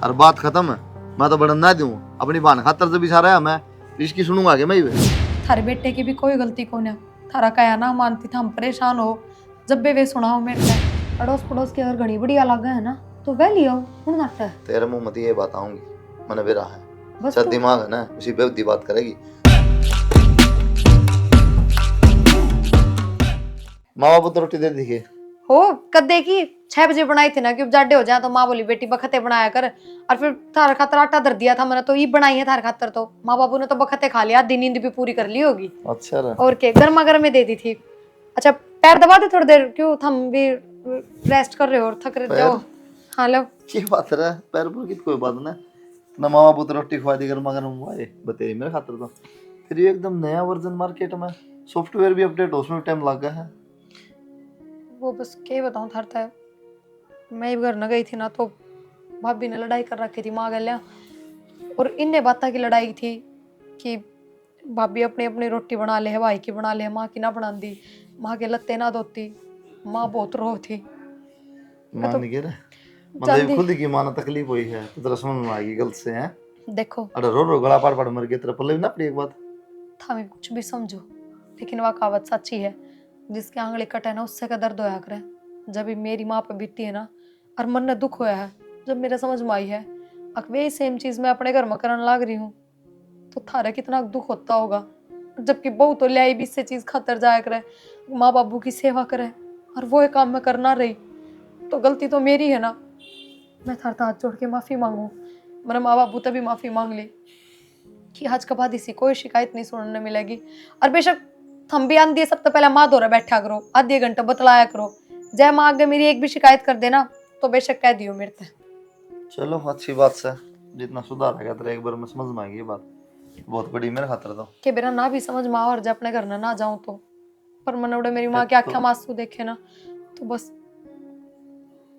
और बात खत्म है। मैं तो बढ़न ना दूं अपनी बहन खातर से भी सारा है मैं इसकी सुनूंगा कि मैं थारे बेटे की भी कोई गलती को ना थारा कया ना मानती था हम परेशान हो जब भी वे सुनाओ मेरे से अड़ोस पड़ोस की अगर घड़ी बड़ी अलग है ना तो वह लियो हूं नाटा है तेरे मुंह मत ये बात आऊंगी मैंने बेरा है बस सब तो दिमाग है ना उसी बेवती बात करेगी। माँ बाप तो रोटी दे दी है हो कद देखी 6 बजे बनाई थी ना कि जाडे हो जाए तो माँ बोली बेटी बखते बनाया कर और फिर थारा खातर आटा धर दिया था मैंने तो ये बनाई है थारे खातर तो माँ बाबू ने तो बखते खा लिया दिन नींद भी पूरी कर ली होगी अच्छा रहा। और क्या गर्मा गर्म में दे दी थी। अच्छा पैर दबा दे थोड़ी देर क्यों थम भी रेस्ट कर रहे हो और थक रहे जाओ। हाँ लो की बात है पैर पर की कोई बात ना ना माँ बाप तो रोटी खवा दी गर्मा गर्म हुआ है बतेरी मेरे खातर तो फिर ये एकदम नया वर्जन मार्केट में सॉफ्टवेयर भी अपडेट हो उसमें टाइम लग गया है। वो बस क्या बताऊं थार था मैं घर न गई थी ना तो भाभी ने लड़ाई कर रखी थी माँ गलिया और इनने बात की लड़ाई थी कि भाभी अपनी अपनी रोटी बना ले भाई की बना ले माँ की ना बना दी माँ के लत्ते ना धोती माँ बहुत रो थी। मां तो नहीं कह रहा मतलब जल्दी खुद की मां तकलीफ हुई है तो तेरा समझ में आएगी गलत से हैं। देखो अरे रो रो गला पाड़ पाड़ मर गया तेरा पल्ले भी ना पड़ी एक बात था मैं कुछ भी समझो लेकिन वह कहावत सच्ची है जिसके आंगली कटे ना उससे का दर्द होया करे जब भी मेरी माँ पे बीती है ना और मन में दुख होया है जब मेरे समझ में आई है अब वही सेम चीज मैं अपने घर में करने लग रही हूँ तो थारा कितना दुख होता होगा जबकि बहू तो ले आई भी इससे चीज खातर जाया करे माँ बाबू की सेवा करे और वो ये काम मैं करना रही तो गलती तो मेरी है ना। मैं थारा हाथ जोड़ के माफी मांगू मेरे माँ बाबू तभी माफी मांग ली कि आज के बाद इसी कोई शिकायत नहीं सुनने मिलेगी और बेशक थम भी आंधी सबसे पहले माँ दौरा बैठा करो आधे घंटे बतलाया करो जय माँ आगे मेरी एक भी शिकायत कर देना तो बेशक कह दियो मेरे से। चलो अच्छी बात से जितना सुधार है तेरा एक बार में समझ में आएगी ये बात बहुत बड़ी मेरे खातर तो कि मेरा ना भी समझ में और जब अपने घर ना जाऊं तो पर मन उड़े मेरी माँ की आंखें आंसू देखे ना तो बस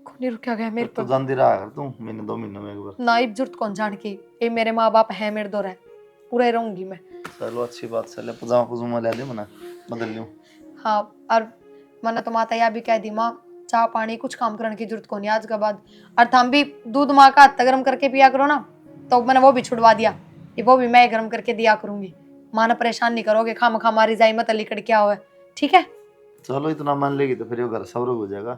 खूनी रुक गया मेरे तो पर जानती रहा कर तू महीने 2 महीने में एक बार नाइब जरूरत कौन जान की ये मेरे माँ बाप है मेरे दौर है पूरा रहूंगी मैं। चलो अच्छी बात से ले पजामा पजामा ले ले मना बदल लूं। हाँ और मैंने तो माता यह भी कह दी माँ चाह पानी कुछ काम करने की जरूरत को नहीं आज के बाद और थम भी दूध माँ का हाथ गर्म करके पिया करो ना तो मैंने वो भी छुड़वा दिया कि वो भी मैं गर्म करके दिया करूंगी माँ ने परेशान नहीं करोगे खाम खा मारी जाई मत अली कड़ क्या हो ठीक है। चलो इतना मान लेगी तो फिर ये घर स्वर्ग हो जाएगा।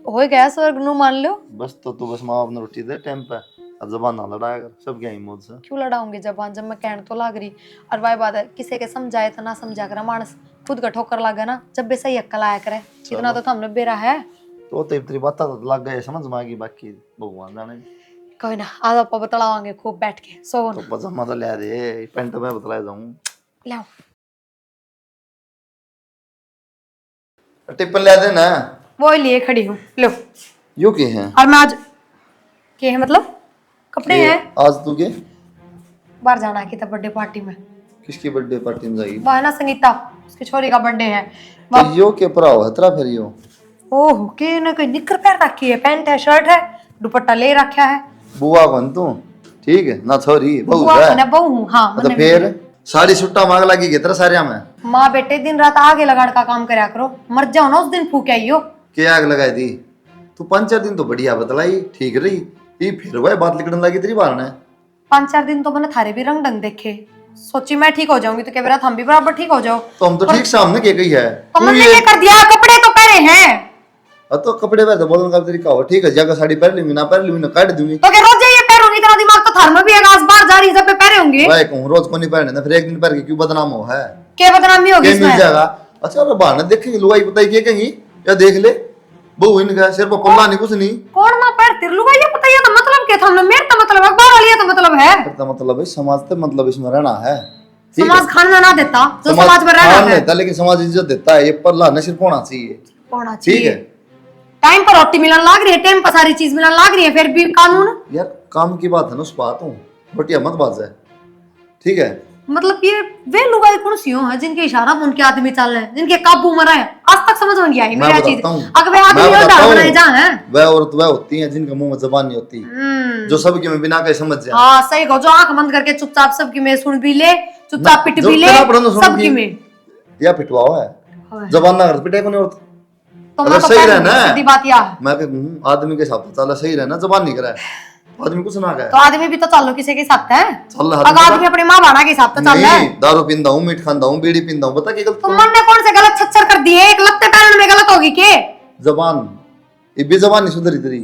हो गया स्वर्ग नु मान लो बस तो तू बस माँ बाप ने रोटी दे टाइम पे अब जबान ना लड़ाया कर सब क्या हिम्मत से क्यों लड़ाऊंगी जबान जब मैं कहने तो लाग रही और वह बात है किसी के समझाए तो ना समझा कर मानस खुद का ठोकर लागे ना जब भी सही अक्कल आया करे इतना तो हमने बेरा है तो तेरी बात तो लग गए समझ में आएगी बाकी भगवान जाने कोई ना आज आप बतलावांगे खूब बैठ के सो तो पजामा तो ले दे पेंट में बतलाया जाऊं लाओ टिप्पण ले दे ना वो लिए खड़ी हूँ लो यू के हैं और मैं आज के है मतलब कपड़े हैं आज तू के बाहर जाना है कितना बर्थडे पार्टी में किसकी बर्थडे पार्टी में जाएगी वह है ना संगीता उसकी छोरी का बर्थडे है तो यो के भराओ है तेरा फिर यो ओह के ना कोई निकर पहन रखी है पैंट है शर्ट है दुपट्टा ले रखा है बुआ बन तू ठीक है ना छोरी बहू बुआ है ना बहू हूँ हाँ तो फिर साड़ी सुट्टा मांग लगी के तेरा सारे में माँ बेटे दिन रात आगे लगाने का काम करया करो मर जाओ ना उस दिन फूके आइयो के आग लगाई दी तू 5-4 दिन तो बढ़िया बतलाई ठीक रही ये फिर वह बात निकलने लगी तेरी बार ने 5-4 दिन तो मैंने थारे भी रंग ढंग देखे सोची मैं ठीक हो जाऊंगी तो क्या मेरा हम भी बराबर ठीक हो जाओ तो हम तो ठीक सामने के गई है तो मैंने ये कर दिया कपड़े तो पहने हैं तो कपड़े पहन तो बोलने का तरीका हो ठीक है जगह साड़ी पहन लूंगी ना पहन लूंगी ना काट दूंगी तो क्या रोज ये पहनूंगी तेरा दिमाग तो थार में भी है आज बाहर जा रही जब पे पहने होंगे भाई कहूं रोज को नहीं पहने ना फिर एक दिन पहन के क्यों बदनाम हो है क्या बदनामी होगी के मिल इसमें जाएगा। अच्छा अरे बहाना देखेंगे लुगाई बताई के कहेंगी या देख ले बहू इनका सिर पर पल्ला नहीं कुछ नहीं कौन मां पैर तिर लुगा ये पता ये तो मतलब क्या था मेरे तो मतलब अखबार वाली तो मतलब है तो मतलब है समाज तो मतलब इसमें रहना है समाज खाना ना देता जो समाज में रहना है देता लेकिन समाज इज्जत देता है ये पल्ला न सिर्फ होना चाहिए होना ठीक चाहिए है टाइम पर रोटी मिलने लग रही है टाइम पर सारी चीज मिलने लग रही है फिर भी कानून यार काम की बात है ना उस बात हूँ रोटिया मत बाज है ठीक है मतलब ये वे लुगाई कौन सी हो है जिनके इशारा में उनके आदमी चल रहे हैं जिनके काबू में रहे आज तक समझ में नहीं आई मेरा चीज अगर वे आदमी और डाल बनाए जा हैं वह औरत वह होती है जिनके मुंह में जबान नहीं होती जो सबके में बिना कहे समझ जाए हाँ सही कहो जो आंख बंद करके चुपचाप सबकी में सुन भी ले चुपचाप पिट भी ले सबकी में या पिटवाओ है जबान ना कर पिटे को नहीं औरत तो मैं सही रहना सीधी बात या मैं आदमी के हिसाब से चला सही रहना जबान नहीं करा आदमी कुछ ना तो कहे। आदमी भी तो चलो किसी के साथ है, चल अगर आदमी अपने माँ बाना के साथ तो चल रहा है। नहीं, दारू पींदा हूँ, मीट खांदा हूँ, बीड़ी पींदा हूँ, बता क्या गलत तुम करूं? मन ने कौन से गलत छच्चर कर दिए, एक लगते पैरण में गलत होगी के? जबान ये भी जबान नहीं सुधरी तेरी,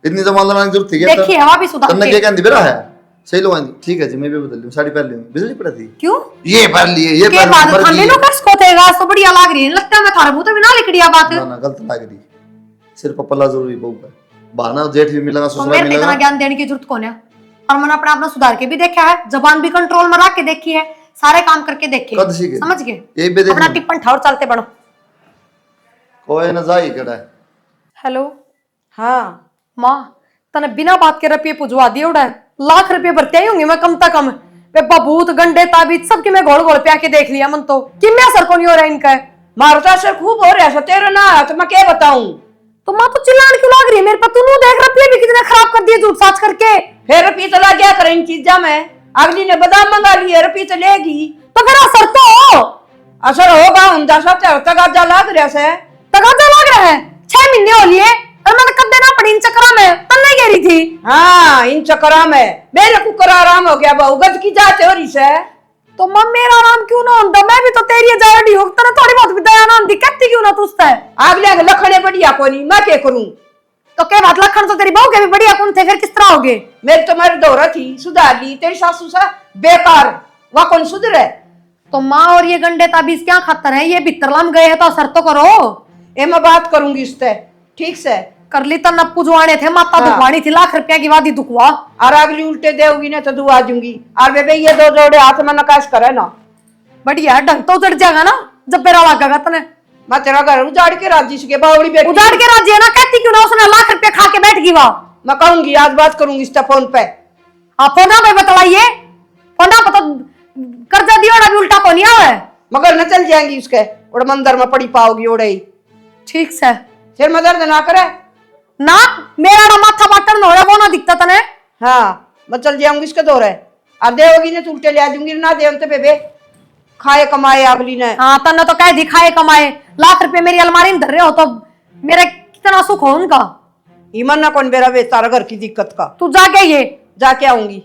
इतनी जबान लगाने की जरूरत थी क्या? देखिए हवा भी सुधार तन्ने के। क्या कहती बेरा है सही लो आंदी। ठीक है जी, मैं भी बदल लूं, साड़ी पहन लूं, बिजली पड़ा थी क्यों ये पहन लिए, ये के पहन बाद मर थाने गई। नो कस को थेगा तो बढ़िया लाग रही है, लगता है मैं थारे मुंह तो बिना लिखड़िया बात। ना ना गलत लग रही, सिर्फ पल्ला जरूरी बहु है, बहाना जेठ भी मिलेगा, तो ससुरा मेरे को मिलेगा। इतना ज्ञान देने की जरूरत कौन है? और मैंने अपने आप में सुधार के भी देखा है, जबान भी कंट्रोल में रख के देखी है, सारे काम करके देखे, कद सीखे समझ गए? यही भी अपना देख टिप्पण ठावर चलते बढ़ो। कोई न जाई कड़ा है। हेलो हाँ माँ, तने बिना बात के रुपये पुजवा दिए उड़ा, लाख रुपये भरते आई होंगे मैं कम ता कम। वे बबूत गंडे ताबीज सबके मैं घोड़ घोड़ पे आके देख लिया मन तो कि मैं असर को नहीं हो रहा इनका है। मारता असर खूब हो रहा है, तेरा ना है, तो मैं क्या बताऊं? तो माँ तो चिल्लाने क्यों लाग रही है मेरे पर? तू देख रुपये भी कितने खराब कर दिए झूठ साच करके। फिर रुपये तो लग गया करे इन चीजा में, अगली ने बादाम मंगा लिए, रुपये तो लेगी, तो फिर असर तो हो, असर होगा। उमदा सा तगाजा लग रहा से, तगादा लग रहा है। 6 महीने हो लिए और मैंने कद देना पड़ी इन चक्करों में, तब नहीं कह रही थी। हाँ इन चक्करों में मेरे कुकर आराम हो गया, बहु गज की जाते हो रही से। तो मम मेरा नाम क्यों ना होता? मैं भी तो तेरी जाड़ी हो, तेरा थोड़ी बहुत भी दया नाम दी कहती क्यों ना तुझसे? अगले लखने बढ़िया को नहीं, मैं क्या करूं? तो क्या बात, लखन तो तेरी बहू के भी बढ़िया कौन थे, फिर किस तरह होगे? मेरी तो मेरी दौरा थी, सुधार ली, तेरी सासू सा बेकार, वह कौन सुधरे? तो माँ और ये गंडे ताबीज क्या खातर है, ये भीतर लम गए हैं तो असर तो करो। ए मैं बात करूंगी इससे, ठीक से कर ली तो नप्पू जुआने थे, माता हाँ। दुखवानी थी, लाख रुपया की वादी दुखवा। और अगली उल्टे देगी ना तो दुआ दूंगी। और बेबे ये दो जोड़े हाथ में नकाश करे ना, बढ़िया ढंग तो उजड़ जाएगा ना जब बेरा लागेगा तने। मैं तेरा घर उजाड़ के राजी से बावड़ी बेटी। उजाड़ के राज्य है ना, कहती क्यों ना उसने लाख रुपया खा के बैठ गई वहां। मैं कहूंगी आज बात करूंगी इससे फोन पे। आप फोना पे बतलाइए, फोना पे तो कर्जा दियो ना भी उल्टा को नहीं आवे। मगर न चल जाएंगी उसके और मंदिर में पड़ी पाओगी ओड़े ही, ठीक से फिर मैं दर्द ना करे ना, मेरा ना माथा बाटन हो रहा वो ना दिखता तने। हाँ मैं चल जाऊंगी इसके दौरे, और देवगी ने तो उल्टे ले दूंगी, ना देव तो बेबे खाए कमाए अगली ने। हाँ तन्ने तो कह दिखाए कमाए, लाख रुपए मेरी अलमारी में धर रहे हो तो मेरा कितना सुख हो उनका। ईमान ना कौन बेरा वे तारा घर की दिक्कत का, तू जाके ये जाके आऊंगी।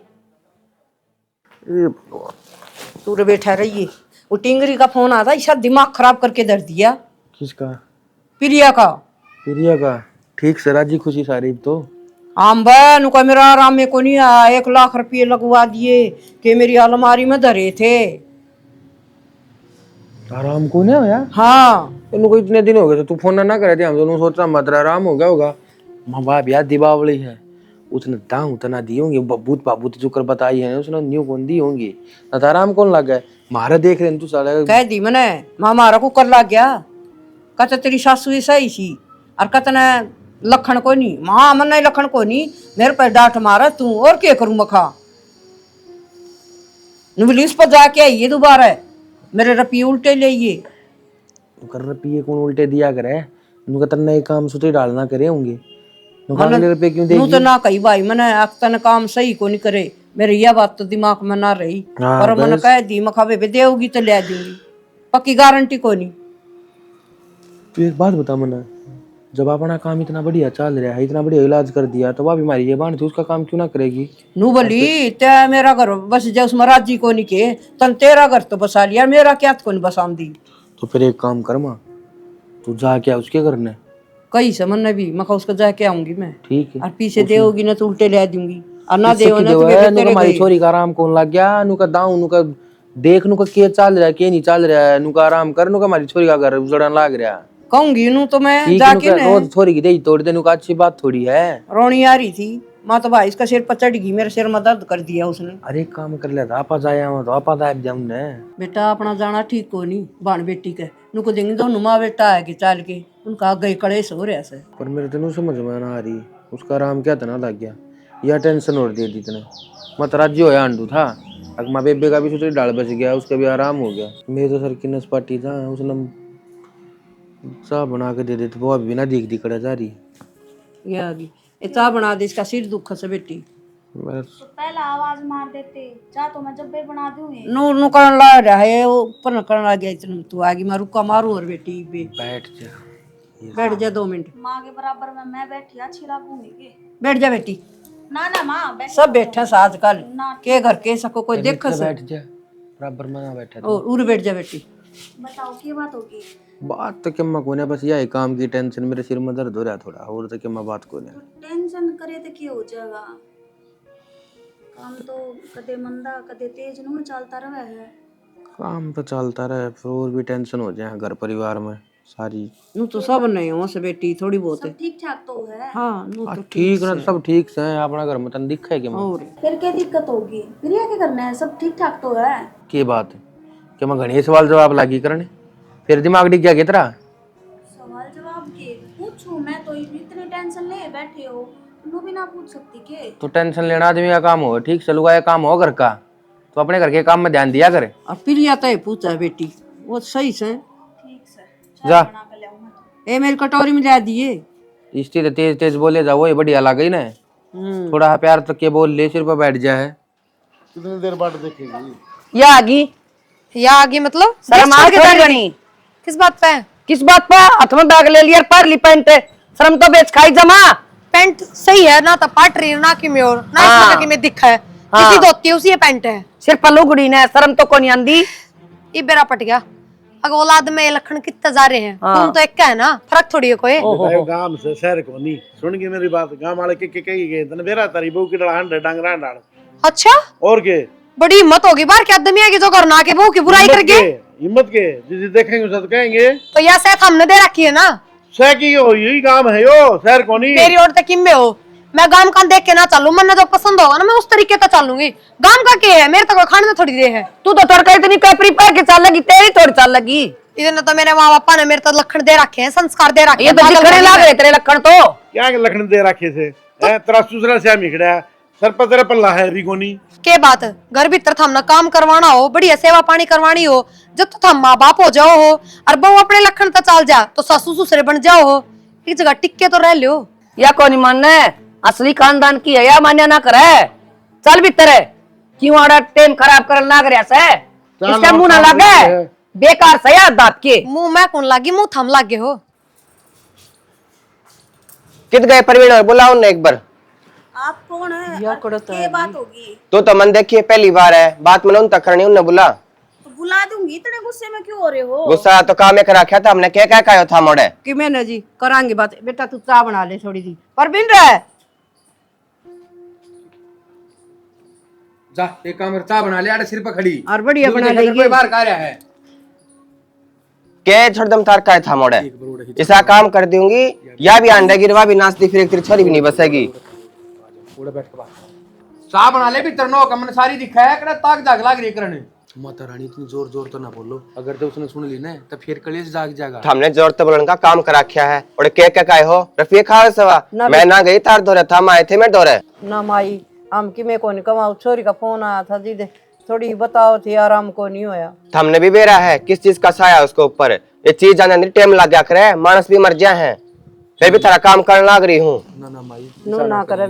तू रे बैठा रहिए, वो टिंगरी का फोन आता, इसका दिमाग खराब करके धर दिया। किसका? प्रिया का। प्रिया का? ठीक से राजी खुशी सारी तो। आम नुका मेरा आराम में को नहीं आया, 1 लाख रुपये लगवा दिए कि मेरी अलमारी में धरे थे। आराम को नहीं होया? हाँ को इतने दिन हो गए तो तू फोन ना करे थे, हम दोनों सोच रहा मत आराम हो गया होगा। माँ बाप यार दीपावली है, उसने दाऊ तना दी होंगी, बबूत बाबूत जो कर बताई है उसने न्यू कौन दी होंगी, ना तो आराम कौन लग गया मारे देख रहे तू साले। कह दी मैंने, मारा को कर लग गया, कहते तेरी सासू ही सही सी, और कहते लखन को नहीं, माँ मन लखन को नहीं, मेरे पर डांट मारा तू, और क्या करूं मखा। पुलिस पर जाके आइए दोबारा, मेरे रुपये उल्टे ले कर रुपये कौन उल्टे दिया करे, उनका तन्ने एक काम सोचे डालना करे होंगे, रुपये क्यों देगी? तो ना कही भाई मैंने अक्तन काम सही को नहीं करे, मेरे यह बात तो दिमाग में ना रही। हाँ, पर मैंने कह दी मखा बेबे देगी तो ले दूंगी, पक्की गारंटी को नहीं। तू एक बात बता मना, जब अपना काम इतना बढ़िया चल रहा है, इतना बढ़िया इलाज कर दिया, तो वह बीमारी ये बांध थी उसका काम क्यों ना करेगी? नू बोली ते मेरा घर बस जो उसमें राजी को नहीं के, तन तेरा घर तो बसा लिया, मेरा क्या को नहीं बसाम दी। तो फिर एक काम कर माँ, तू जा क्या उसके करने कही से मन भी मखा उसको जाके आऊंगी मैं, ठीक है। और पीछे देगी ना तो उल्टे ले दूंगी, और ना इससे देव की ना तो देवा बेबे है, नुका तेरे हमारी गई। छोरी का आराम कौन लग गया, नुका दाऊ नुका देख नुका के चल रहा है के नहीं चल रहा है, नुका आराम कर, नुका हमारी छोरी का घर उजड़न लग रहा। कहूंगी नू तो मैं ठीक जाके है, ने रोज छोरी की दे तोड़ दे, नुका अच्छी बात थोड़ी है। रोनी आ रही थी, माँ तो भाई इसका सिर पर चढ़ गई, मेरे सिर में दर्द कर दिया उसने। अरे एक काम कर ले, आपा जाया तो आपा जाए जाऊं ने। बेटा अपना जाना ठीक को नहीं, बाण बेटी के नुको देंगे दोनों माँ बेटा है कि चाल के उनका गई कड़े सो रहे से। पर मेरे तेन समझ में ना आ रही, उसका आराम क्या तना लग गया, या टेंशन और दे दी तने। मत राज्य होया अंडू था, अब माँ बेबे का भी सोच डाल बच गया, उसका भी आराम हो गया। मेरे तो सर की नस पाटी था, उसने चाह बना के दे देते, वो अभी ना दिख दिखड़ा जा रही। ये आ गई, इतना बना दे इसका सिर दुख से बेटी। बस तो पहला आवाज मार देते, चाह तो मैं जब भी बना दूंगी। नू नू करन ला रहा है वो, ऊपर करन ला गया इतना, तू आगे मैं रुका मारू और बेटी बे बैठ जा, बैठ जा 2 मिनट, माँ के बराबर में मैं बैठी अच्छी लागूंगी के। बैठ जा बेटी। ना ना माँ बैठ सब बैठे हैं आजकल के घर के सको कोई देख से बैठ जा, बराबर में ना बैठा और उड़ बैठ जा बेटी। बताओ क्या बात होगी। बात तो क्या मैं कोने, बस यही काम की टेंशन, मेरे सिर में दर्द हो रहा है थोड़ा, और तो क्या मैं बात कोने। टेंशन करे तो क्या हो जाएगा। काम तो कदे मंदा कदे तेज नहीं चलता रहा है। काम तो चलता रहे, फिर और भी टेंशन हो जाए घर परिवार में सारी। नू तो सब नहीं हो से बेटी थोड़ी बहुत है। सब ठीक ठाक तो है। हाँ नू तो ठीक ना, सब ठीक से है अपना घर में, तन दिखा है कि मैं और फिर क्या दिक्कत होगी, फिर क्या करना है, सब ठीक ठाक तो है। की बात है कि मैं घनी सवाल जवाब लागी करने, फिर दिमाग डिग गया कितना। सवाल जवाब के पूछूं मैं तो इतने टेंशन ले बैठे हो, तुम भी ना पूछ सकती के। तो टेंशन लेना आदमी का काम हो, ठीक से लुगाया काम हो घर का, तो अपने घर के काम में ध्यान दिया करे। और प्रिया तो पूछा है बेटी वो सही से ठीक से जा बना कर ले आऊं मैं तो। ए मेरी कटोरी में ला दिए। इस तेज तेज बोले जा, वही बढ़िया लग गई ना। थोड़ा प्यार तक के बोल ले, सिर पर बैठ जाए। कितनी देर बाद देखेगी? या आगी या आगे मतलब शर्म आ गई। किस बात पे? किस बात पे हाथ में बैग ले लिया पर ली पैंट शर्म तो बेच खाई जमा। पैंट सही है ना, तो पाट रही है ना कि में, और ना इसमें कि में दिखा है किसी धोती है, उसी ये पैंट है। सिर्फ लुगड़ी ने शर्म तो कोनी आंदी। ये बेरा पट गया। अगर औलाद में ये लखन कितना जा रहे हैं, तुम तो एक का है ना, फर्क थोड़ी है कोई। गांव से शहर को नहीं सुन के मेरी बात, गांव वाले के कही गए तने बेरा तारी बहू की डलान डांगरा डाल। अच्छा और के बड़ी हिम्मत होगी बार क्या आदमी है कि जो करना के बहू की बुराई करके। हिम्मत के जिसे देखेंगे उसे तो कहेंगे तो यह सेहत हमने दे रखी है ना। सह की हो यही काम है यो, शहर को नहीं। मेरी ओर तक किम्मे हो, मैं गांव का देख के ना चलूं, मन जो पसंद होगा ना मैं उस तरीके से चलूंगी। गांव का क्या है, मेरे तक खाने में थोड़ी दे है। तू तो तरका इतनी कैपरी पहन के चल लगी, तेरी थोड़ी चल लगी। इधर तो मेरे माँ बापा ने मेरे तो लखन दे रखे हैं, संस्कार दे रखे हैं। ये तो दिखने लग रहे तेरे लखन तो। क्या के लखन दे रखे से तेरा दूसरा से मिखड़ा सर पर तेरा पल्ला है रिगोनी के बात घर भीतर थमना काम करवाना हो, बढ़िया सेवा पानी करवानी हो, जब तो थम माँ बाप हो जाओ हो और बहु अपने लखन तक चल जा तो सासू ससुरे बन जाओ हो, एक जगह टिक्के तो रह लो। या कौन मानना है, असली खानदान की है या मान्य ना करे। चल भीतर है क्यों आड़ा टेम खराब कर लाग रहा से, इसका मुंह ना लगे बेकार से याद बात के। मुंह मैं कौन लागी, मुंह थम लागे हो। कित गए परवीन और बुलाओ ना एक बार। आप कौन है, क्या बात होगी। तो मन देखिए पहली बार है, बात मन उन तक करनी, उन्हें बुला। तो बुला दूंगी, इतने गुस्से में क्यों हो रहे हो। गुस्सा तो काम एक रखा था हमने, क्या कहा था मोड़े कि मैंने जी करांगे बात। बेटा तू चाय बना ले थोड़ी सी परवीन रे। जा एक काम कर, चाय बना ले, आड़े सिर पर खड़ी और बढ़िया बना कोई लेंगे। बाहर का रहा है के छोड़दम तार का था मोड़े, ऐसा काम कर दूंगी या भी अंडा गिरवा भी नाचती फिर तेरी छोरी भी नहीं बसेगी। चाय बना ले भीतर नो कमन सारी दिखा है, कड़ा ताक जाग लाग रही करने। माता रानी इतनी जोर जोर तो ना बोलो, अगर तो उसने सुन ली ना तो फिर कलेश जाग जाएगा। हमने जोर तो बोलने का काम करा रखा है और क्या काय हो रफिए खा सवा मैं ना गई तार दौरे था, हम आए थे मैं दौरे ना माई हम की मैं को नहीं कमाऊ। छोरी का फोन आया था जी, थोड़ी बताओ थी आराम को नहीं होया। हमने भी बेरा है किस चीज का साया उसके ऊपर, ये चीज जाने टाइम लग गया करे, मानस भी मर गया है, फिर भी तेरा काम करने लग रही हूँ। नो ना करे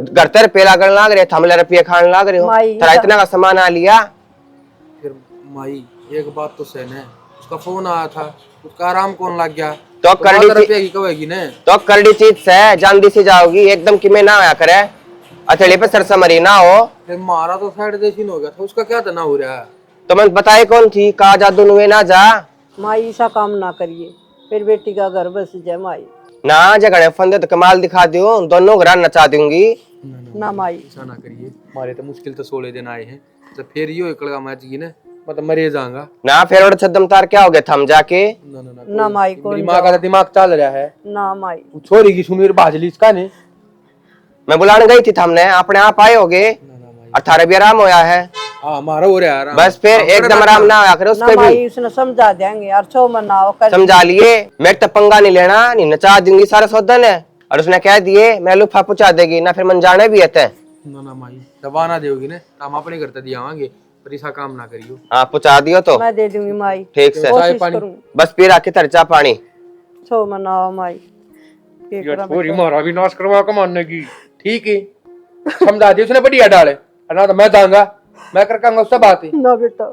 घर तेरे पेला करने लग रहे, थमले रुपये खाने लग रही हूँ, तेरा इतना का सामान आ लिया। फिर माई एक बात तो सहन है, उसका फोन आया था, उसका आराम कौन लग गया तो करड़ी रुपये की कहेगी ने, तो करड़ी चीज से जानदी सी जाओगी एकदम कि मैं ना आया करे, अथेली पे सरसा मरी ना हो। फिर मारा तो साइड देशी हो गया था, उसका क्या तना हो रहा है। तो मैं बताए कौन थी, कहा जादू नुए ना जा माई ऐसा काम ना करिए, फिर बेटी का घर बस जाए माई। ना जगह फंदे तो कमाल दिखा दूं, दोनों घर नचा दूंगी। ना माई ऐसा ना करिए, हमारे तो मुश्किल तो 16 दिन आए हैं, तो फिर यो एकड़गा मैच की ना मतलब मरे जाऊंगा ना। फिर और छदम तार क्या हो गया थम जाके। ना माई को मेरी माँ का दिमाग चल रहा है ना माई। छोरी की सुनी भाजली इसका ने, मैं बुलाने गई थी हमने, अपने आप आए होगे, 18 भी आराम होया है। हाँ हमारा हो रहा है बस फिर एकदम आराम ना होया करे उसके भी, उसने समझा देंगे यार, छो मनाओ कर समझा लिए। मेरे तो पंगा नहीं लेना, नहीं नचा दूंगी सारा सौदन है, और उसने कह दिए मैं लुफा पुचा देगी ना, फिर मन जाने भी है ना माई दबा ना देगी ना, हम अपने घर तक दियावांगे, पर ऐसा काम ना करियो। हाँ पुचा दियो तो मैं दे दूंगी माई, ठीक से, कोशिश करूं। बस पी रखी तरचा पानी। छो मनाओ माई। छोरी मारा भी नाश करवा के मानने की, ठीक है समझा दिया उसने, बढ़िया डाले ना तो मैं जाऊंगा, मैं कर कहूंगा उससे बात ही ना बेटा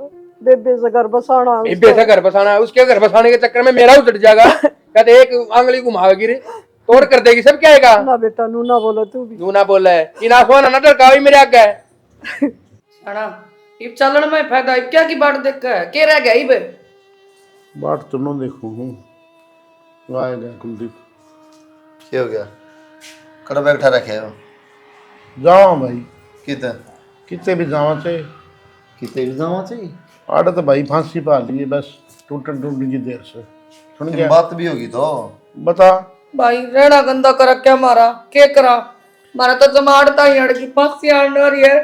बेबे से घर बसाना, बेबे से घर बसाना है, उसके घर बसाने के चक्कर में मेरा उतर जाएगा, कहते एक आंगली घुमावेगी रे। तोड़ कर देगी सब क्या आएगा। ना बेटा नू ना बोला तू भी। तू ना बोला है इना फोन ना डरकावी मेरे आगे साना इब चलन में फायदा इब क्या की बाट देख के रह गया इब। बाट तुम देखू हूँ आएगा कुलदीप। क्या हो गया? कड़ा बैठा रखे हो? जाओ भाई किते कितने भी जावा से किते भी जावा चाहिए। आड़ा तो भाई फांसी पा लिए बस टूटन की देर से सुन गया। बात भी होगी तो बता भाई रेड़ा गंदा कर क्या मारा के करा मारा तो जमाड़ता ही अड़की फांसी आने वाली है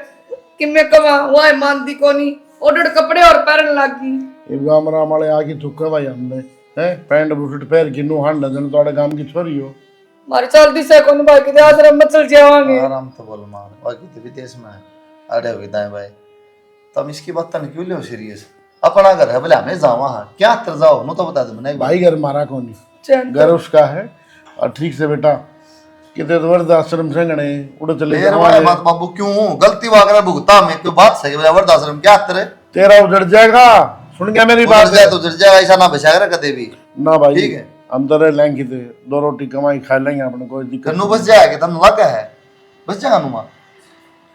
कि मैं कमा हुआ है मानती कोनी ओडड़ कपड़े और पहन लागी। ये गाँव राम वाले आके थुक्का भाई हमने है पैंट बूट पैर की नु हांड जन तोड़े गांव की छोरी हो मारी चलती से कौन भाई के आश्रम में चल जावांगे। आराम तो बोल मार बाकी तो विदेश में है अड़े हुए दाएं भाई तुम इसकी बात तन क्यों ले सीरियस? अपना घर है बोले हमें जावा है क्या तर जाओ नो तो बता दे मैंने भाई घर मारा कौन घर उसका है और ठीक से बेटा कितने तो वृद्धाश्रम से गणे उड़ चले लेर वाले बात बाबू क्यों गलती वागरा भुगता मैं क्यों बात सही है वृद्धाश्रम क्या तेरे तेरा उजड़ जाएगा सुन गया मेरी बात जाए तो जर जाएगा ऐसा ना बचा कर कदे भी ना भाई ठीक है हम तो रह लेंगे थे 2 रोटी कमाई खा लेंगे अपने कोई दिक्कत कन्नू बस जाएगा तम लगा है बस जाएगा नुमा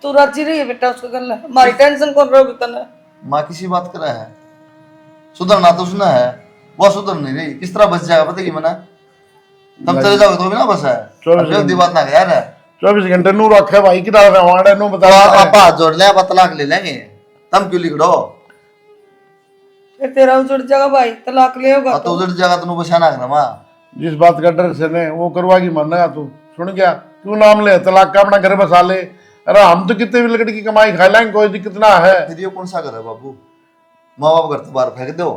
तू राजी रही है बेटा उसको कर ले हमारी टेंशन कौन रहोगी तने। माँ किसी बात कर रहा है सुधरना तो उसने है वो सुधर नहीं रही किस तरह बच जाएगा पता की मना तुम चले जाओगे तो भी ना बस है 24 बात ना यार है 24 घंटे नू रखे भाई की तरह वाड़े नू बता आप हाथ जोड़ ले आप तलाक ले लेंगे तुम क्यों लिखड़ो फिर तेरा उजड़ जाएगा भाई तलाक ले होगा तो उधर जगह तुम बचाना करना माँ जिस बात का डर से ने वो करवागी मरना तू सुन गया क्यों नाम ले तलाक का अपना घर बसा ले। अरे हम तो कितने भी लकड़ी की कमाई खा लेंगे कोई दिक्कत ना है। फिर ये कौन सा घर है बाबू? माँ बाप घर तो बाहर फेंक दो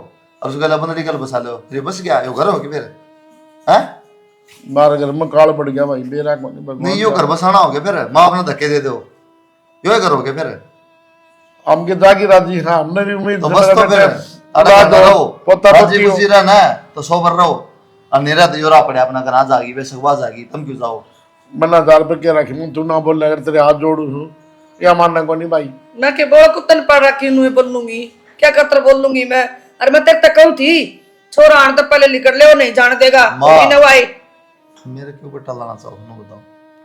और उसके अलावा अपना निकल बसा लो फिर बस गया यो घर हो कि फिर हैं बारह घर में काल पड़ गया भाई बेरा को नहीं यो घर बसाना हो गया फिर माँ अपना धक्के दे दो यो घर हो गया फिर हम के जागी राजी हाँ हमने भी उम्मीद तो से बस मेरा तो फिर बेटा अरे दो, रहो पोता राजी पोती हो। खुशी रहना है तो सोबर रहो और निरा तो योरा पड़े अपना घर आ जागी वैसे हुआ जागी तुम क्यों जाओ? मना 1000 रुपये क्या रखी मैं तू ना बोल अगर तेरे हाथ जोड़ू हूँ या मानना को नहीं भाई। मैं के बड़ा कुत्तन पड़ रखी हूं बोल लूंगी क्या कतर बोल लूंगी मैं। अरे मैं तेरे तक कहूं थी छोरा आने तो पहले लिख ले वो नहीं जान देगा माँ। कोई ना भाई मेरे के ऊपर टलाना चाहो नो बताओ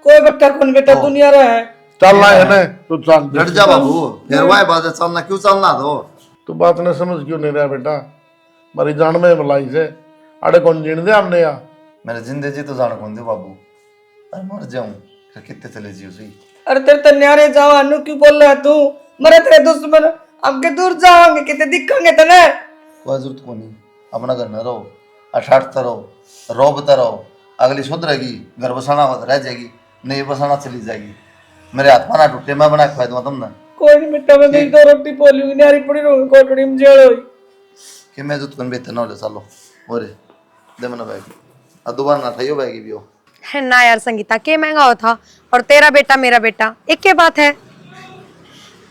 कोई बच्चा कौन बेटा दुनिया रहा है चलना है ना तो चल डट जा बाबू फिर वाई बात है चलना क्यों चलना दो तू बात ने समझ क्यों नहीं रहा बेटा मरी जान में भलाई से अरे कौन जीण दे हमने या मेरे जिंदगी जी तो जान कौन दे बाबू अरे मर जाऊं फिर कितने चले जियो सही अरे तेरे तो न्यारे जवान क्यों बोल रहा है तू मरे तेरे दुश्मन अब के दूर जाओगे कितने दिखेंगे तने कोई जरूरत को नहीं अपना घर न रहो अठाटता रहो रोबता रहो अगली सुधरेगी घर बसाना हो तो रह जाएगी नहीं बसाना चली जाएगी मेरे हाथ पाना टूटे मैं बना के खा दूंगा तुमने कोई नहीं बेटा मैं तेरी 2 रोटी बोलूंगी न्यारी पड़ी रहूंगी कोटड़ी में जेल होई कि मैं जो तुम बेहतर ना हो चलो मोरे दे मना बैग अब दोबारा ना खाइयो बैग भी हो ना यार संगीता के महंगा हो था और तेरा बेटा मेरा बेटा एक के बात है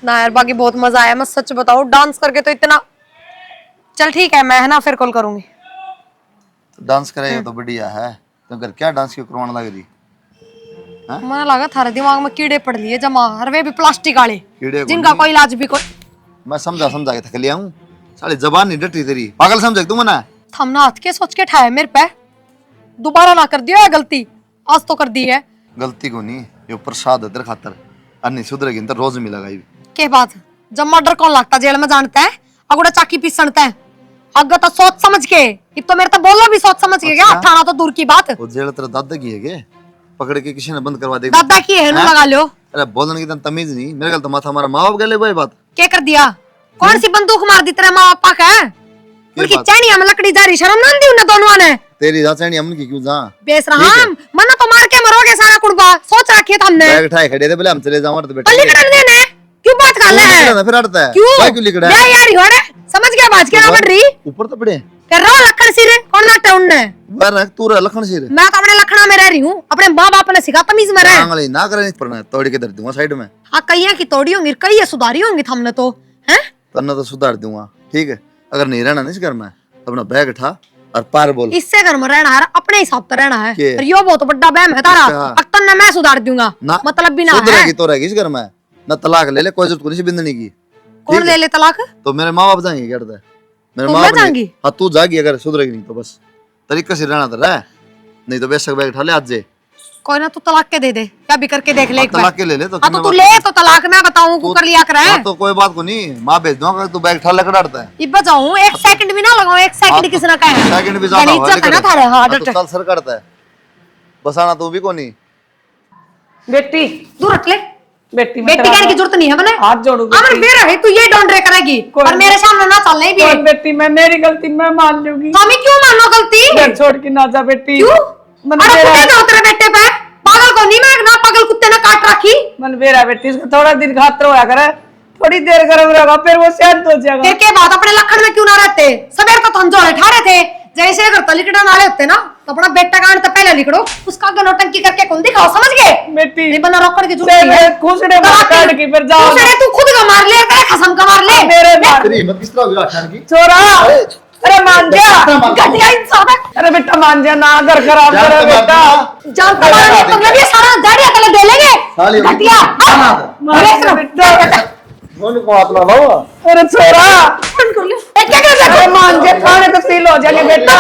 ना यार। बाकी बहुत मजा आया मैं सच बताऊं डांस करके तो इतना। चल ठीक है मैं है ना फिर कॉल करूंगी। तो डांस करे तो बढ़िया है तो घर क्या डांस क्यों करवाने लग रही मुझे लगा थारे दिमाग में कीड़े पड़ लिए जमा और वे भी प्लास्टिक वाले कीड़े को जिनका कोई इलाज भी कोई। मैं समझा समझा के थक लिया हूँ साली जबान नहीं डटी तेरी पागल समझ तू मना थमना हाथ के सोच के ठाए मेरे पे दोबारा ना कर दियो है गलती आज तो कर दी है। गलती को नहीं ये प्रसाद है तेरे खातर अन्नी सुधरेगी तो रोज मिलेगा ये के बात जब मर्डर कौन लगता जेल में जानता है अगुड़ा चाकी पीसनता है अगर तो सोच समझ के अब तो मेरे तो बोलो भी सोच समझ के क्या ठाना तो दूर की बात। वो जेल तेरा दादा की है के पकड़ के किसी ने बंद करवा दे दादा की है ना लगा लो। अरे बोलने की तमीज नहीं मेरे ख्याल तो माथा हमारा माँ बाप गले भाई बात क्या कर दिया कौन सी बंदूक मार दी तेरा माँ बापा का उनकी चैनी हम लकड़ी जा रही शर्म ना दी उन्हें दोनों ने तेरी जाचनी हमन की क्यों जा बेस रहा हम मना तो मार के मरोगे सारा कुड़बा सोच रखिए था हमने बैग उठाए खड़े थे बोले हम चले जाओ तो बेटा पल्ली कटन देने क्यों बात कर ले है फिर अड़ता है क्यों भाई क्यों लिखड़ा मैं यार होड़े समझ गया बाज के ना बढ़ रही ऊपर तो पड़े कर रहा लखन सिर कौन नाटा उनने वर तू रे लखन सिर मैं तो अपने लखना में रह रही हूँ अपने माँ बाप ने सिखा तमीज में रह आंगली ना करे पड़ना तोड़ के दर दूंगा साइड में हाँ कई की तोड़ी होंगी कई सुधारी होंगी हमने तो हैं तन्ना तो सुधार दूंगा ठीक है अगर नहीं रहना नहीं करना अपना बैग उठा और पार बोल इससे घर में रहना है अपने हिसाब से रहना है के? और यो बहुत बड़ा बहम है तारा अच्छा। अक्तन ने मैं सुधार दूंगा ना मतलब भी ना सुधरेगी है तो रहेगी इस घर में ना तलाक ले ले कोई जरूरत नहीं बिंदनी की कौन ले ले तलाक तो मेरे माँ बाप जाएंगे क्या करता है मेरे तुम माँ ना बाप नहीं- जाएंगी? हाँ तू जाएगी अगर सुधरेगी नहीं तो बस तरीके से रहना तो रह नहीं तो बेशक बैग उठा ले आज जे। कोई ना, तू तलाक के दे दे, क्या भी करके देख ले एक बार। तलाक के ले ले तो हाँ तो तू ले तो तलाक, मैं बताऊं को कर लिया कर हाँ, तो कोई बात को नहीं, माँ भेज दूंगा, तू बैग उठा लेकर डरता है। इब बजाऊं, एक सेकंड भी ना लगाऊं, एक सेकंड किसी ना कहे। सेकंड भी ज्यादा मैंने इज्जत है ना थारे, हाँ डट। चल सर करता है बसाना तू भी को नहीं। बेटी दूर हट ले, बेटी बेटी कहने की जरूरत नहीं है बने। हाथ जोड़ू अमर फिर है तू ये डोंट रे करेगी और मेरे सामने ना चल नहीं भी। बेटी मैं मेरी गलती मैं मान लूंगी। मम्मी क्यों मानो गलती? घर छोड़ के ना जा बेटी। क्यों? मन अरे मेरा कुत्ते दो तेरे बेटे पे, पागल को नहीं, मैं ना पागल कुत्ते ने काट रखी। मन मेरा बेटी, इसको थोड़ा दिन खातर होया करे, थोड़ी देर गरम रहेगा फिर वो शांत हो जाएगा। फिर के बाद अपने लखन में क्यों ना रहते? सवेर को तुम जो ठहरे थे, जैसे अगर तलिकड़ा नाले होते ना तो अपना बेटा कान तो पहले लिखड़ो, उसका आगे नौटंकी करके कौन दिखाओ, समझ गए? बेटी नहीं बना रोकड़ की जरूरत नहीं है। खुसड़े मार काट की फिर जाओ। दूसरे तू खुद का मार ले, तेरे कसम का मार ले। मेरे मार तेरी हिम्मत किस तरह हुई आशान की? छोरा, अरे मान जा, घटिया इंसान है। अरे बेटा मान जा ना, घर खराब जान करे तो मार बेटा। दूंगा। जानता मारने का मतलब ये सारा दाढ़िया तले दे लेंगे। साली होगी। घटिया जाना मार जा बेटा। कौन को हाथ लगाओ? अरे छोरा, क्या कर रहा अरे मान जा, थाने तो सील हो जाएंगे बेटा।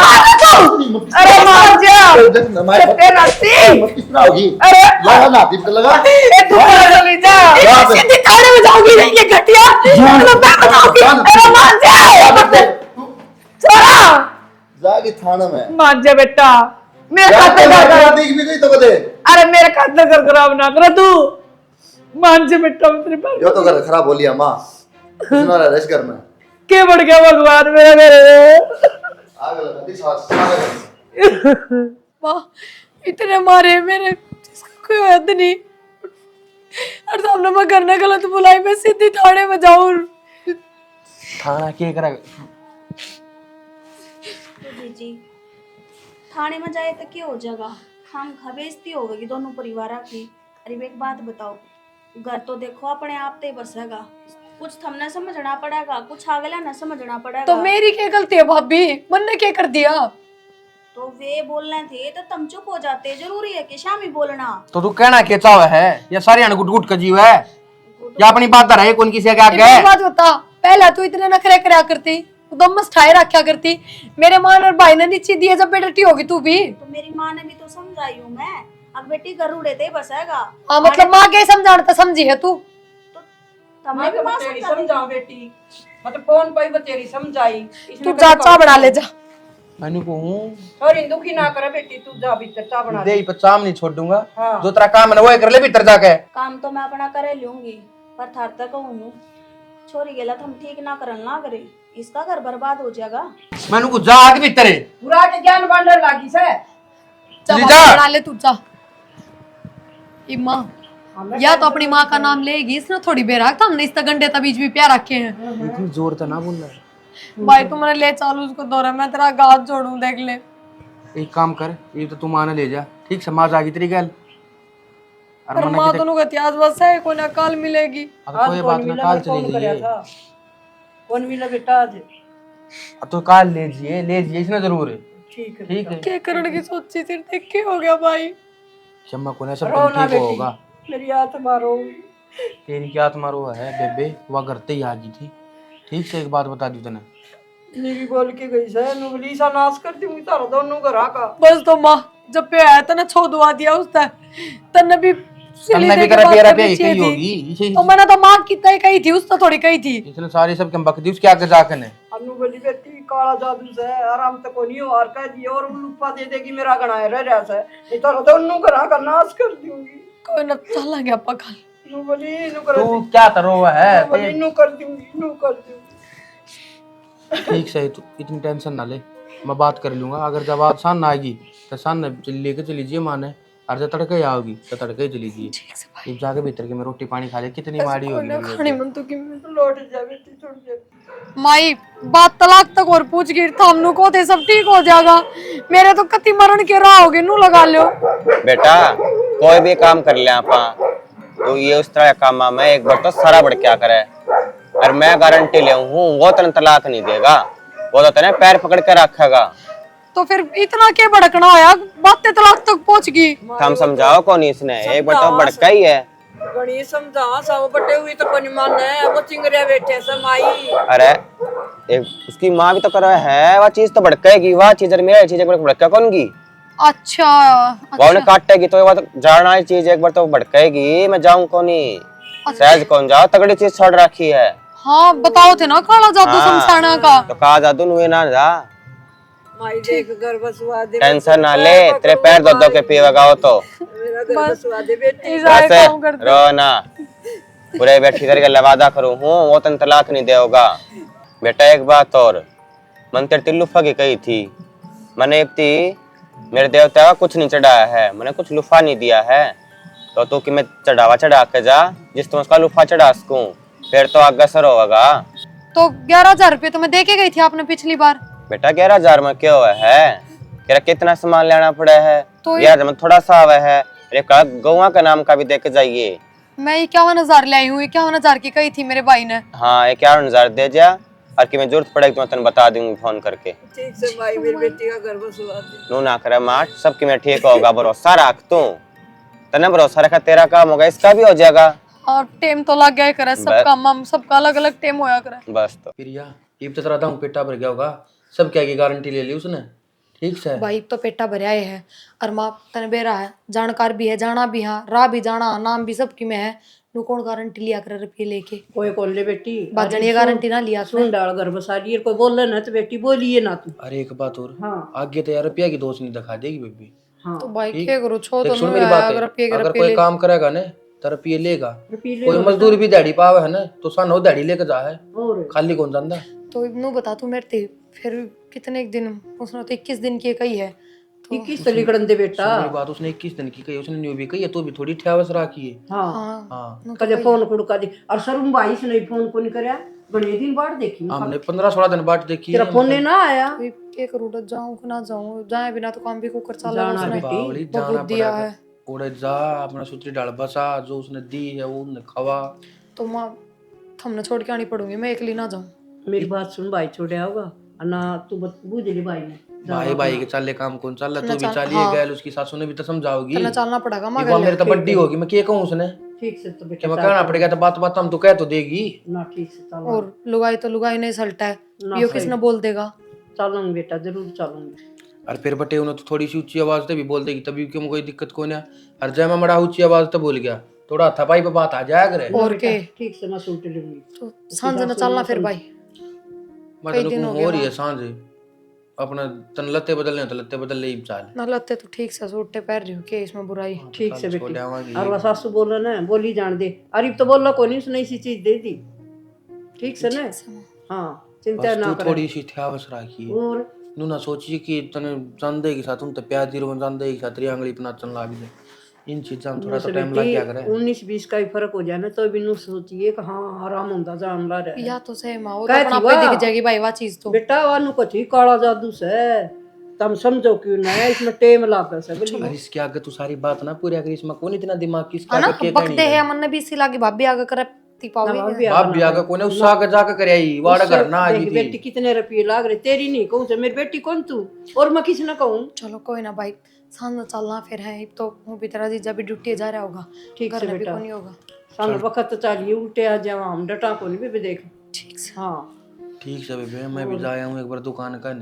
अरे मान जा, बेटे नाती। हिम्मत किस तरह होगी? अरे लगा ना दीप लगा। ए तू चली जा। यहाँ पे। सीधी थाने में जाओगी नहीं, ये घटिया मतलब मैं बताऊंगी। अरे मान जा छोरा, जाके थाने में मान जा बेटा, मेरे यार, खाते तेरा का घर देख भी गई तो बता दे। अरे मेरे खाते घर खराब ना कर तू। मान जा बेटा, मैं तेरी बात यो तो घर खराब हो लिया माँ, सुना रहा रेस घर में के बढ़ गया भगवान मेरे मेरे। आग लगा दी सांस आग वाह, इतने मारे मेरे, जिसका कोई हद नहीं। और सामने मैं करना गलत बुलाई, मैं सीधी थाने में जाऊं। थाना के करा जी थाने में जाए तो क्या हो जाएगा? हम बेइज्जती होगी दोनों परिवार की। अरे एक बात बताओ, घर तो देखो अपने आप ते बसेगा, कुछ थमने समझना पड़ेगा, कुछ अगला न समझना पड़ेगा। तो मेरी क्या गलती है भाभी? मन ने क्या कर दिया? तो वे बोलने थे तो तुम चुप हो जाते, जरूरी है कि शामी बोलना। तो तू कहना क्या चाव है? या सारे अन गुट गुट का जीव है या अपनी बात रहे कौन किसी के आगे? एक बात बता, पहले तू इतने नखरे करया करती, दमस ठाए रखा करती, मेरे मां और भाई ने नीचे दिए जब बेटी होगी तू भी। तो मेरी माँ ने भी तो समझाई हूँ मैं, अब बेटी गरुड़े थे बसेगा। हाँ मतलब माँ के समझाना समझी है तू? तो तुमने भी माँ समझा समझाओ बेटी, मतलब फोन पर बतेरी समझाई। तू जा चा बना ले जा। मैंने को हूँ और इन दुखी ना करे बेटी, तू जा भीतर चा बना दे पर चाम नहीं छोड़ दूंगा। हाँ। जो तेरा काम है ना वो कर ले भीतर जाके। काम तो मैं अपना करे लूंगी, पर थार तक कहूँ छोरी गलत हम ठीक ना करन ना करे, इसका घर बर्बाद हो जाएगा। मैंने को जा आगे भीतर है बुरा के ज्ञान बांटने लागी से। जा चली बाबा, जा। बना ले तू जा। ये माँ या तो अपनी माँ का नाम लेगी, इसने थोड़ी बेराग था, हमने इस गंडे बीच भी प्यार रखे हैं। इतनी जोर तो ना बोलना। भाई तुमने ले चालू उसको दौरा, मैं तेरा गात जोड़ू, देख ले। एक काम कर, ये तो तू माने ले जा, ठीक समाज आ गई तेरी गल। और पर मना माँ के दोनों का इतिहास बस है, कोई ना काल मिलेगी। अब कोई बात ना, काल चली जाइए। कौन मिला बेटा आज? अब तो काल ले जिए इसने जरूर है। ठीक है ठीक है क्या करण की सोची सिर देख के हो गया भाई। क्षमा को ना सब रो ना ठीक बेटी, होगा। मेरी आत्मा रो। तेरी क्या आत्मा रो है बेबे, वह करते ही आ गई थी। ठीक से एक बात बता दी तूने, नीवी बोल के गई से नुगली सा नाश कर दी तारा दोनों घरा का। बस तो माँ जब पे आया था ना छो दुआ दिया उसने, तन्ने भी हमने भी करा तेरा पे ही होगी इसे। तो मैंने तो माँ कितना ही कही थी, उसने थोड़ी कही थी। इसने सारी सब कम बक दी उसके आगे जाकर ने। अनु बोली बेटी काला जादू से आराम तक को नहीं हो और कह दिया और लुपा दे देगी मेरा गणा है रह रहा से, नहीं तारा दोनों घरा का नाश कर दूंगी। कोई ना चला गया पकड़। नु बोली नु कर तू क्या तरो है? नु बोली नु कर दूंगी नु कर दूंगी। ठीक से तू इतनी टेंशन ना ले, मैं बात कर लूंगा। अगर जब आप सान ना आएगी तो सान लेके चली जाइए माने, और जब तड़के आओगी तो तड़के ही चली जाइए। जब जाके भीतर के मैं रोटी पानी खा ले, कितनी माड़ी कोई ना होगी। खाने मन तो कि लौट जा बेटी छोड़ दे। माई बात तलाक तक और पूछ गिर था, हमनु को थे सब ठीक हो जाएगा। मेरे तो कति मरण के राह हो गए, नू लगा लो। बेटा कोई भी काम कर ले आपा तो ये उस तरह का काम है, एक बार तो सारा बढ़ क्या करे। और मैं गारंटी ले हूँ वो तेन तलाक नहीं देगा, वो तो तेने पैर पकड़ के रखेगा। तो फिर इतना क्या भड़कना होया, बातें तलाक तक पहुंच गई। हम समझाओ कौन इसने, एक बार तो भड़का ही है। गणी समझा सब बटे हुई तो कोनी माने, वो चिंगरिया बैठे समाई। अरे एक उसकी माँ भी तो कर रहा है, वह चीज तो भड़केगी, वह चीज मेरी चीज भड़का कौन की? अच्छा वो उन्हें काटेगी तो ये बात जानना ही चीज एक बार तो भड़केगी। मैं जाऊं कौन ही सहज कौन जाओ, तगड़ी चीज छोड़ रखी है। हाँ बताओ थे ना काला जादू हाँ, शमशाना का। तो कहा जादू नुए ना जा, माई देख घर बसवा दे, टेंशन ना ले, तेरे पैर दो दो के पीवेगा वो तो। मेरा घर बसवा दे बेटी। ऐसा बस काम करते रो ना, बुरे बैठी करके लवादा करूं हूँ वो तन तलाक नहीं देगा। बेटा एक बात और, मन तेरे तिल्लुफा की कही थी, मैंने इतनी मेरे देवता का कुछ नहीं चढ़ाया है, मैंने कुछ लुफा नहीं दिया है, तो तू कि मैं चढ़ावा चढ़ा के जा जिस तुम उसका लुफा चढ़ा सकूं, फिर तो आगे सर होगा। तो 11,000 रुपये तो मैं दे के गई थी आपने पिछली बार। बेटा 11,000 में क्या हुआ है, तेरा कितना सामान लेना पड़ा है, तो 11,000 में थोड़ा सा हुआ है। अरे गौवा का नाम का भी देके जाइए। मैं 51,000 ले आई हूँ, 51,000 की कही थी मेरे भाई ने। हाँ 51,000 दे जा, और कि मैं जरूरत पड़ेगी तो मैं तेन बता दूंगी फोन करके। ठीक से माई मेरी बेटी का घर बसवा दे। नू ना करे माट, सबकी मैं ठीक होगा, भरोसा रख तू, तने भरोसा रखा तेरा काम होगा, इसका भी हो जाएगा। और टेम तो लग गया करे, सबका मम सबका अलग अलग टेम होया करे। बस तो फिर या ये तो तेरा दाम पेटा भर गया होगा, सब क्या की गारंटी ले ली उसने। ठीक से भाई तो पेटा भरया है और माँ तने बेरा है, जानकार भी है, जाना भी है, राह भी जाना, नाम भी सबकी में है। नु कौन गारंटी लिया करे रुपये लेके, कोई कौन ले बेटी, बाजणी गारंटी ना लिया सुन डाल घर बसा लिए, कोई बोले ना तो बेटी बोलिए ना तू। अरे एक बात और, हाँ आगे तो यार रुपया की दोस्त नहीं दिखा देगी बेबी। हाँ तो भाई ठीक। क्या करो, छो देख तो सुन नहीं मेरी आया, बात अगर है, रुपये अगर रुपये कोई ले काम करेगा ना तो रुपये लेगा, रुपये ले कोई मजदूर भी दिहाड़ी पावे है ना तो सानो दिहाड़ी लेके जा है, और खाली कौन जाता। तो नू बता तू मेरे ते फिर कितने एक दिन, उसने तो 21 दिन की कही है। तो 21 तो लिखड़न दे बेटा। सुन मेरी बात, उसने 21 दिन की कही, उसने न्यू भी कही है, तो भी थोड़ी ठ्यावस रखी है। हाँ हाँ हाँ नू तो कदे फोन कुड़का दी, और सरुम भाई से नहीं फोन को नहीं करया, बड़े दिन बाद देखी हमने 15-16 दिन बाद देखी तेरा है। फोन ने ना आया। कोई क्या करूँ, जाऊँ कि ना जाऊँ, जाए बिना तो काम भी को कर चला जाना उसने बेटी, बावली बहुत जाना दिया पड़ेगा, है। उड़े जा अपना सूत्री डाल बसा, जो उसने दी है वो उन्हें खवा। तो माँ थमने छोड़ के आनी पड़ूंगी, मैं अकेली ना जाऊँ। मेरी बात सुन, भाई छोड़े होगा ना तू बूझ ली भाई ने। भाई भाई के चाले काम कौन चल रहा, तू भी चल- चालिए हाँ। गैल, उसकी सासू ने भी तो समझाओगी। करना चलना पड़ेगा माँ एक बार गले। मेरे तो बड्डी होगी, मैं क्या कहूँ उसने ठीक से तो कि बेटा मैं कहना पड़ेगा, तो बात बात हम तो कह तो देगी ना, ठीक से चल और लुगाई तो लुगाई नहीं सलटा है, ना यो सही। किसने बोल देगा। चलूंगी बेटा, जरूर चलूंगी। और फिर बटे उन्हें तो थोड़ी सी ऊंची आवाज से भी बोल देगी, तभी क्यों कोई दिक्कत को ना। और जय मैं बड़ा ऊंची आवाज तो बोल गया, थोड़ा थपाई पे बात आ जाया करे। और बेटा, के ठीक से मैं सूट लूंगी। तो सांझ ना चलना फिर भाई। मतलब कई दिन हो हो रही गए है सांझ, अपना तन लत्ते बदलने तो लत्ते बदल ले ही चाल। ना लगते तो ठीक से सूटे पहन रही हूँ, के इसमें बुराई। ठीक से बेटी। छोड़ आवांगी। और वह सासू बोल रहा ना, बोली जान दे, अरे तो बोल रहा कोई नहीं, उसने ऐसी चीज दे दी। ठीक से ना, हाँ चिंता बस ना तू कर। थोड़ी सी थ्यावस रखी है, और नू ना सोचिए कि तने चंदे के साथ, तुम तो प्याज जीरो चंदे के साथ रियांगली अपना चल लाग दे, इन चीजों में थोड़ा सा टाइम लग गया करे। 19-20 का ही फर्क हो जाए ना, तो भी नू सोचिए कि हाँ आराम होता जान ला रहा है। या तो सही माँ, वो तो कहती अपना पे वाह। दिख जाएगी भाई वा चीज तो। बेटा वानू को थी काला जादू से, तुम समझो क्यों ना है, इसमें टेम लाकर से बोली। अरे इसके आगे तू सारी बात ना पूरी अगर इसमें कौन इतना दिमाग किसका है ना, आगे के बकते है मन ने भी इसी लागी भाभी आगे करे ती पाओगे। बाप भी आगे कोने उससे आगे जाके करे आई वाड़ा घर ना आई देख थी। बेटी कितने रुपये लाग रहे, तेरी नहीं कहूँ से, मेरी बेटी कौन तू, और मैं किसी ना कहूँ। चलो कोई ना भाई, सांझ चलना फिर है। एक तो वो भी तेरा जीजा भी ड्यूटी जा रहा होगा, ठीक से घर में भी बेटा। कोई नहीं होगा। सामने वक्त तो चाहिए, उल्टे आ जावा हम डटा को नहीं भी देख। ठीक से हाँ ठीक है बेबे, मैं भी जाया हूँ एक बार दुकान का,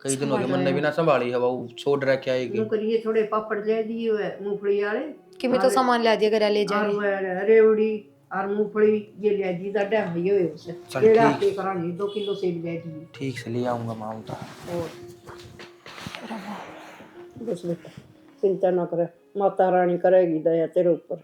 कई दिन हो गए मैंने भी ना संभाली है, वो छोड़ रखे आएगी। नौकरी थोड़े पापड़ ले दिए हुए मूंगफली वाले, कि मैं तो सामान ला दिया घर ले जाए। और रेवड़ी और मूंगफली ये ले दी, दादा भई हुए उसे चल डेढ़ ठीक। हफ्ते करानी, 2 किलो सेब ले दी। ठीक से ले आऊंगा माउंटा। और बस बेटा चिंता ना करे, माता रानी करेगी दया तेरे ऊपर।